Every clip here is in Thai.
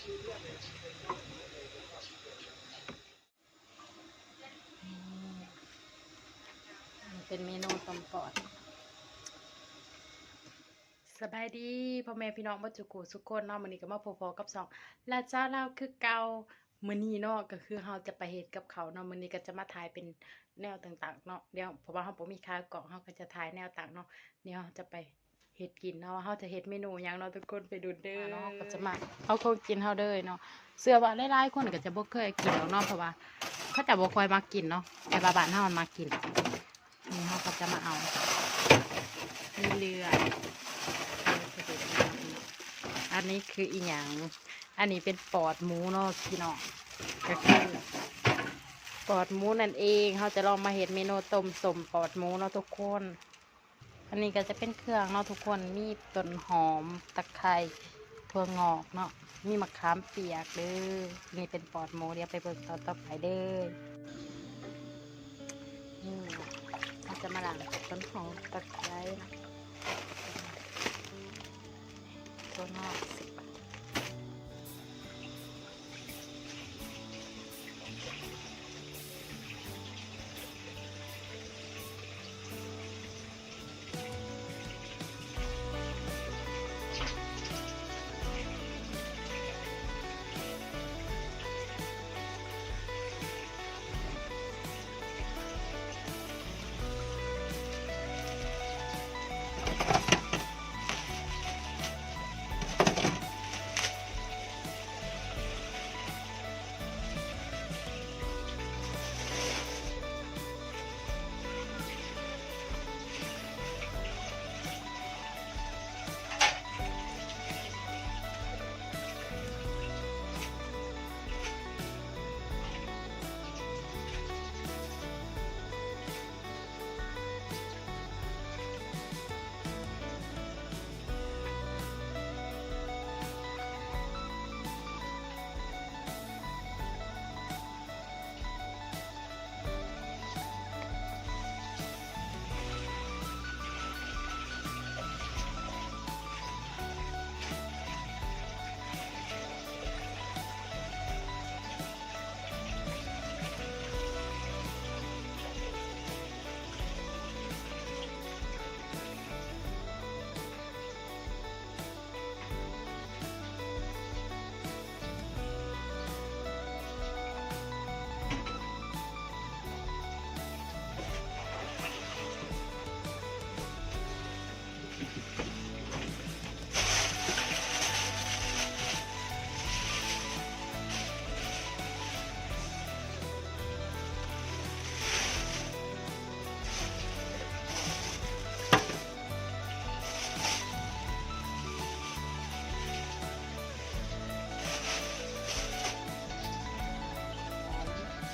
เป็นเมนูต้มปอดสบายดีพ่อแม่พี่น้องบ่จุกูสุกคนเนาะมื้อนี้ก็มาพบกับสองลาเจ้าเราคือเก่ามื้อนี้เนาะก็คือเฮาจะไปเฮ็ดกับเขาวเนาะมื้อนี้ก็จะมาถ่ายเป็นแนวต่างๆเนาะเดี๋ยวเพราะว่าเฮาบ่มีค่ากล่องเฮาก็จะถ่ายแนวต่างเนาะเดี๋ยวเฮาจะไปเฮ็ดกินเนาะเฮาจะเฮ็ดเมนูหยังเนาะทุกคนไปดูเด้อเนาะก็จะมาเอาของกินเฮาเด้อเนาะเชื่อว่าหลายๆคนก็จะบ่เคยกินหรอกเนาะเพราะว่าเขาจะบ่ค่อยมากินเนาะแต่ว่าบ้านเฮามันมากินนี่เฮาก็จะมาเอามีเรืออันนี้คืออีหยังอันนี้เป็นปอดหมูเนาะพี่น้องก็คือปอดหมูนั่นเองเขาจะลองมาเห็นเมนูต้มสมปอดหมูเนาะทุกคนอันนี้ก็จะเป็นเครื่องเนาะทุกคนมีต้นหอมตะไคร้ถั่วงอกเนาะมีมะขามเปียกเด้อนี่เป็นปอดหมูเดี๋ยวไปเบิ่งตอนต่อไปเด้อนี่เราจะมาล้างต้นหอมตะไคร้นะถั่วงอก10 บาท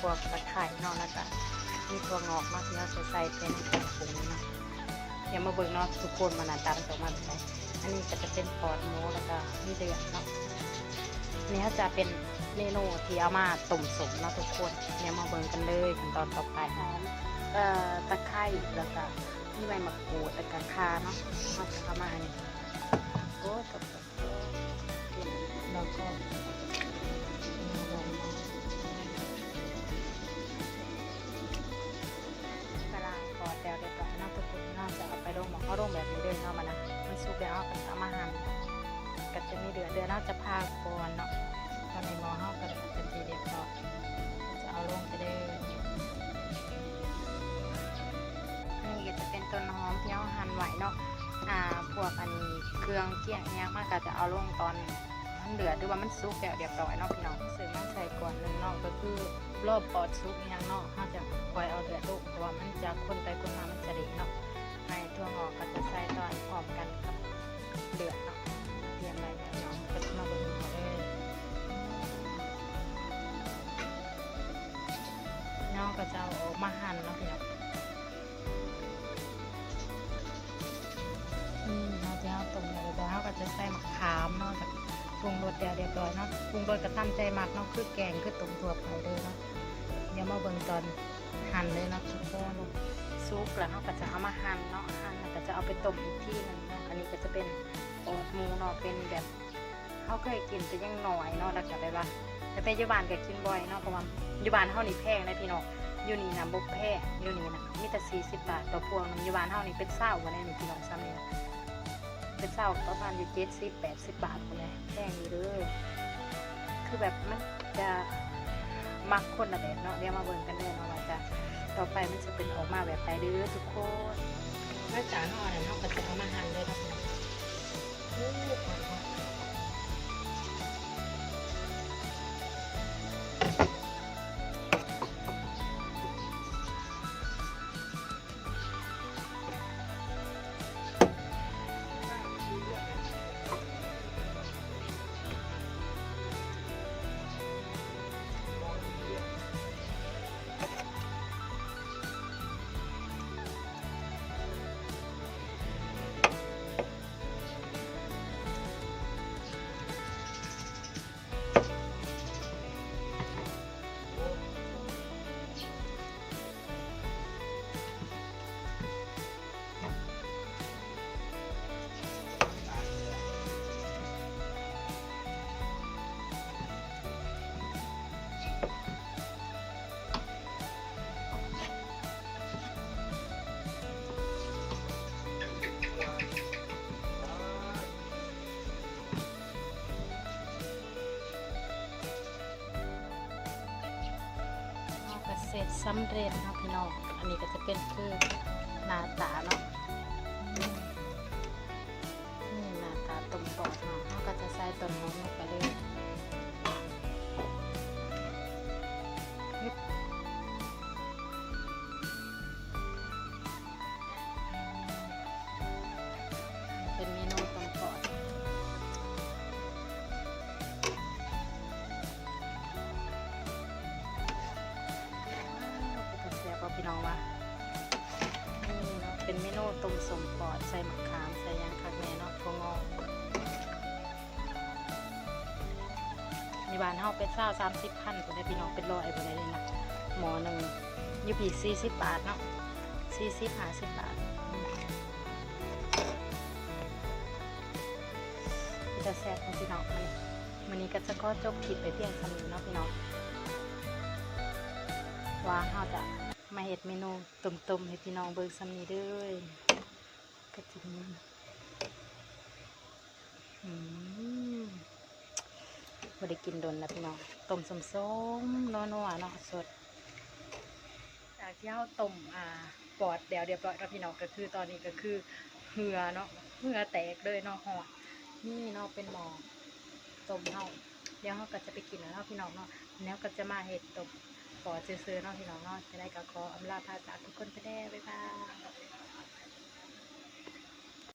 พวกตะไคร้เนาะแล้วก็มีถั่วงอกเนาะที่เราใส่เป็นเครื่องปรุงเนาะเดี๋ยวมาเบิ่งเนาะทุกคนมาหน้าตามันจะมาแบบไหนอันนี้ก็จะเป็นปอดหมูแล้วก็มีเดือดเนาะนี่จะเป็นเมนูที่เอามาต้มสมเนาะทุกคนเดี๋ยวมาเบิ่งกันเลยขั้นตอนต่อไปหอมตะไคร้แล้วก็มีใบมะกรูดแล้วก็ข่าเนาะเราจะเอามาอันนี้โอ้ตบแล้วก็เดี๋ยวก่อนนะทุกคนน่าจะเอาไปลงหมอเขาลงแบบนี้เลยเนาะมันนะมันสุกแล้วก็จะมาหั่นก็จะมีเดือน่าจะพาก่อนเนาะตอนในหม้อเขาก็เป็นทีเดียวเนาะจะเอาลงไปเลยนี่ก็จะเป็นต้นหอมที่เขาหั่นไว้เนาะพวกอันนี้เครื่องเกี่ยงเนี้ยมากก็จะเอาลงตอนมันเดือดหรือว่ามันสุกแล้วเรียบร้อยเนาะพี่น้องซื้อมาใส่ก่อนนึงเนาะก็คือรอบปอดซุกยังเนาะเขาจะคอยเอาเดือดลูกเพราะว่ามันจะคนไปคนมามันจะดีเนาะในถั่วงอกก็จะใส่ตอนพร้อมกันกับเดือดเนาะเตรียมไว้แล้วเนาะก็จะมาเบิ่งมาเลยเนาะก็จะเอาออกมาหั่นเนาะพี่น้องเราจะเอาตรงนี้แล้วเราก็จะใส่มะขามเนาะปรุงรสเรียบร้อยเนาะปรุงรสก็ตั้งใจมากเนาะคือแกงคือต้มถั่วไปเลยเนาะเดี๋ยวมาเบิ่งตอนหั่นเลยเนาะทุกคนซุปแล้วเราก็จะเอามาหั่นเนาะหั่นแล้วก็จะเอาไปต้มอีกที่นึงเนาะอันนี้ก็จะเป็นปอดหมูเนาะเป็นแบบเฮ เขาเคยกินแต่ยังน้อยเนาะแล้วก็แบบว่าแต่ไปอยู่บ้านก็กินบ่อยเนาะเพราะว่าอยู่บ้านเฮานี่แพงเลยพี่น้องอยู่นี่นะบ่แพงอยู่นี่นะมีแต่40 บาทต่อพวงนึงอยู่บ้านเฮานี่เป็น20บ่ได้นี่พี่น้องซ้ำนี่นะเป็น20ประมาณอยู่70 80 บาทพุ่นแหละแพงอยู่เด้อคือแบบมันจะมักคนละแบบเนาะเดี๋ยวมาเบิ่งกันเด้อเนาะว่าจะต่อไปมันจะเป็นออกมาแบบใดเด้อทุกคนเมื่อจานเฮาอันนั้นเฮาก็จะเอามาหั่นเลยเนาะพี่น้องโอ้เสร็จสำเร็จเนาะพี่น้องอันนี้ก็จะเป็นคือหน้าตาเนาะนี่หน้าตาต้มปอดเนาะเขาก็จะใส่ต้นหอมลงไปเลยเป็นเมนูต้มปอดพี่น้องว่านี่เนาะเป็นเมนูต้มสมปอดใส่มะขามใส่ยางคักแม่เนาะถั่วงอกในบ้านเฮาเป็น30,000คนได้พี่น้องเป็น100บ่ได้เลยนะหมอหนึ่งอยู่พี่40 บาทเนาะ40-50 บาทจะแซ่บของพี่น้องมันนี้ก็จะก็จบคลิปไปเพียงเท่านี้เนาะพี่น้องว่าเฮาจะมาเฮ็ดเมนูต้มๆให้พี่น้องเบิ่งซ้ำนี้เด้อกระถิ่นบ่ได้กินโดนแล้วพี่น้องต้มส้มๆนัวๆเนาะสดจากที่เฮาต้มปอดเรียบร้อยแล้วพี่น้องก็คือตอนนี้ก็คือเหือเนาะเหือแตกเลยเนาะหอดนี่เนาะเป็นหม้อต้มเฮาเดี๋ยวเฮาก็จะไปกินแล้วเนาะพี่น้องเนาะแล้วก็จะมาเฮ็ดต้มปอดซื่อๆเนาะพี่น้องเนาะจะได้ก็ขออำลาพาจากทุกคนไปแล้วบ๊ายบาย